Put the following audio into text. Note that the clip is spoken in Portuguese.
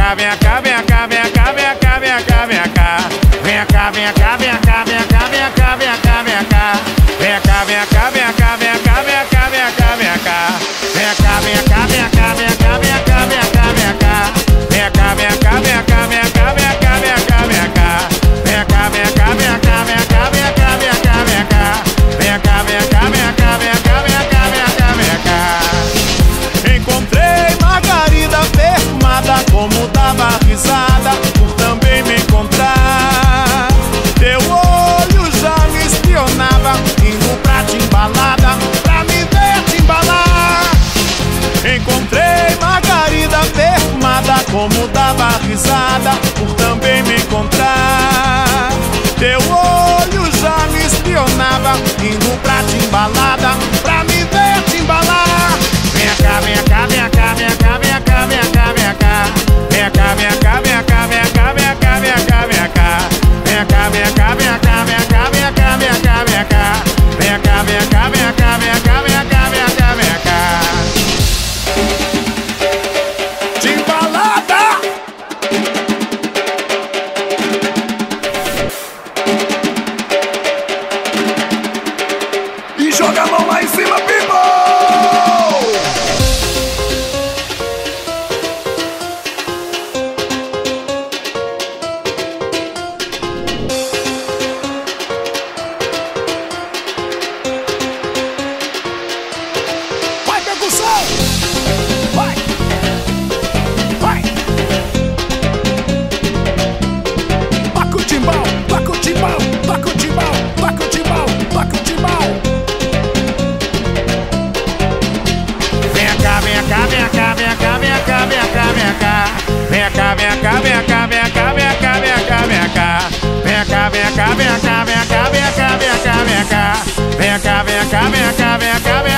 cá, vem cá, vem cá, vem cá, vem cá, vem cá, vem cá. Vem cá, vem cá, vem cá, vem cá, vem cá, vem cá, vem cá. Vem cá, vem cá, vem cá, vem cá, vem cá, vem cá, vem cá. Vem cá, vem cá, vem cá, vem cá, vem cá, vem cá, vem cá. Vem cá, vem cá, vem cá, vem cá, vem cá, vem cá, vem cá. Vem cá, vem cá, vem cá, vem cá, vem cá, vem cá, vem cá. Vem cá, vem cá, vem cá, vem cá, vem cá, vem cá, vem cá. Encontrei Margarida perfumada, como dava risada por também me encontrar. Teu olho já me espionava, indo pra te embalada, pra me ver te embalar. Encontrei Margarida perfumada, como dava risada por também me encontrar. Teu olho já me espionava, indo pra te embalada, pra me ver te embalar. Vem cá, vem cá, vem cá, vem cá, vem cá, vem cá, vem cá. Vem cá, vem cá, vem cá, vem cá, vem cá, vem cá, vem cá. Vem cá, vem cá, vem cá, vem cá, vem cá, vem cá, vem cá. Vem cá, vem cá, vem cá, vem cá, vem cá, vem cá, vem cá. De embalada. E joga a mão lá em cima, people! Vai, percussão! Vai! Vai! Toca o timbal, toca o timbal, toca o timbal, toca o timbal, toca o timbal. Vem cá, vem cá, vem cá, vem cá, vem cá, vem cá, vem cá. Vem cá, vem cá, vem cá, vem cá, vem cá, vem cá, vem cá. Vem cá, vem cá, vem cá, vem cá, vem cá, vem cá, vem cá. Vem cá, vem cá, vem cá, vem cá, vem cá, vem cá.